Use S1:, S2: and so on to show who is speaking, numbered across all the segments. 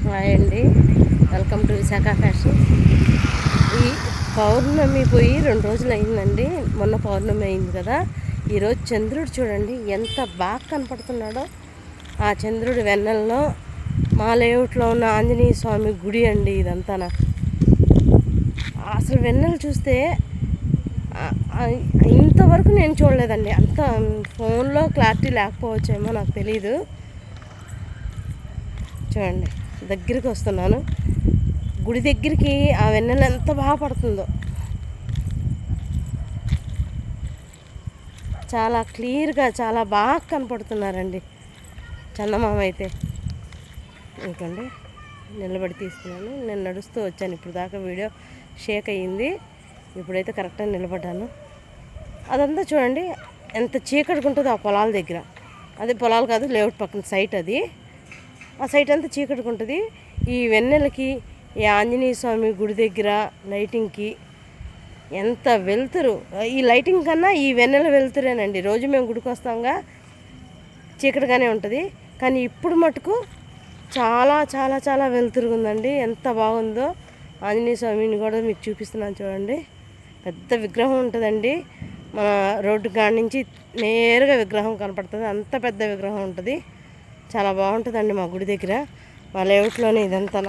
S1: Hi అండి, welcome to Visakha fashion. ఈ పౌర్ణమి పోయి 2 రోజులు అయిందండి. మొన్న పౌర్ణమి అయింది కదా. ఈరోజు చంద్రుడు చూడండి ఎంత బాగా కనపడుతున్నాడో. ఆ చంద్రుడి వెన్నెల్లో మా లేఅవుట్లో ఉన్న ఆంజనేయ స్వామి గుడి అండి ఇదంతా. అసలు వెన్నెలు చూస్తే ఇంతవరకు నేను చూడలేదండి. అంత ఫోన్లో క్లారిటీ లేకపోవచ్చేమో నాకు తెలీదు. చూడండి, దగ్గరికి వస్తున్నాను. గుడి దగ్గరికి ఆ వెన్నెల ఎంత బాగా పడుతుందో. చాలా క్లియర్గా చాలా బాగా కనపడుతున్నారండి చందమామ అయితే. ఇంకండి నిలబడి తీస్తున్నాను. నేను నడుస్తూ వచ్చాను, ఇప్పుడు దాకా వీడియో షేక్ అయ్యింది. ఇప్పుడైతే కరెక్ట్గా నిలబడ్డాను. అదంతా చూడండి ఎంత చీకటిగా ఉంటుందో ఆ పొలాల దగ్గర. అదే పొలాలు కాదు, లేఅవుట్ పక్కన సైట్ అది. ఆ సైట్ అంతా చీకటిగా ఉంటుంది. ఈ వెన్నెలకి ఈ ఆంజనేయ స్వామి గుడి దగ్గర లైటింగ్కి ఎంత వెళ్తురు. ఈ లైటింగ్ కన్నా ఈ వెన్నెల వెళ్తురేనండి. రోజు మేము గుడికి వస్తాంగా చీకటిగానే ఉంటుంది, కానీ ఇప్పుడు మటుకు చాలా చాలా చాలా వెళ్తురుగుందండి. ఎంత బాగుందో. ఆంజనేయ స్వామిని కూడా మీకు చూపిస్తున్నాను చూడండి. పెద్ద విగ్రహం ఉంటుందండి. మన రోడ్డు కాడ నుంచి నేరుగా విగ్రహం కనపడుతుంది. అంత పెద్ద విగ్రహం ఉంటుంది. చాలా బాగుంటుందండి మా గుడి దగ్గర, మా లేఅవుట్లోనే ఇదంతా.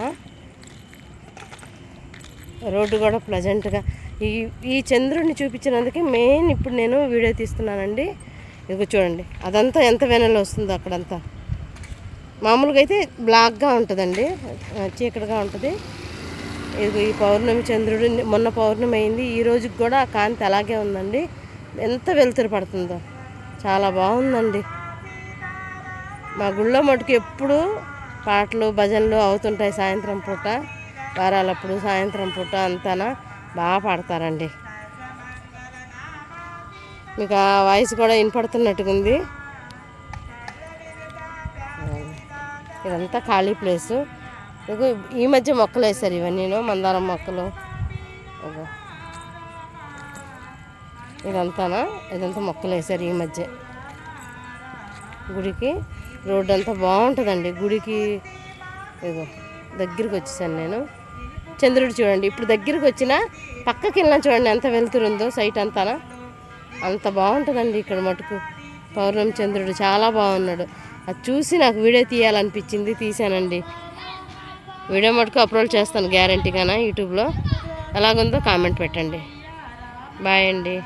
S1: రోడ్డు కూడా ప్లజెంట్గా. ఈ చంద్రుడిని చూపించినందుకే మెయిన్ ఇప్పుడు నేను వీడియో తీస్తున్నానండి. ఇదిగో చూడండి, అదంతా ఎంత వెనల్లో వస్తుందో అక్కడంతా. మామూలుగా అయితే బ్లాక్గా ఉంటుందండి, చీకటిగా ఉంటుంది. ఇదిగో ఈ పౌర్ణమి చంద్రుడు మొన్న పౌర్ణమి అయింది. ఈ రోజుకి కూడా ఆ కాంతి అలాగే ఉందండి. ఎంత వెలుతురు పడుతుందో చాలా బాగుందండి. మా గుళ్ళో మటుకు ఎప్పుడు పాటలు భజనలు అవుతుంటాయి. సాయంత్రం పూట వారాలప్పుడు సాయంత్రం పూట అంతానా బాగా పాడతారండి. మీకు ఆ వాయిస్ కూడా వినపడుతున్నట్టుగా ఉంది. ఇదంతా ఖాళీ ప్లేసు. ఈ మధ్య మొక్కలు వేసారు ఇవన్నీ, మందారం మొక్కలు. ఇదంతా మొక్కలు వేసారు ఈ మధ్య. గుడికి రోడ్డు అంతా బాగుంటుందండి. గుడికి ఇగో దగ్గరికి వచ్చేసాను నేను. చంద్రుడు చూడండి, ఇప్పుడు దగ్గరికి వచ్చిన పక్కకి వెళ్ళినా చూడండి ఎంత వెళ్తురుందో సైట్ అంతానా. అంత బాగుంటుందండి ఇక్కడ మటుకు. పౌర్ణమి చంద్రుడు చాలా బాగున్నాడు. అది చూసి నాకు వీడియో తీయాలనిపించింది, తీసానండి. వీడియో మటుకు అప్లోడ్ చేస్తాను గ్యారంటీగానా యూట్యూబ్లో. ఎలాగుందో కామెంట్ పెట్టండి. బాయ్ అండి.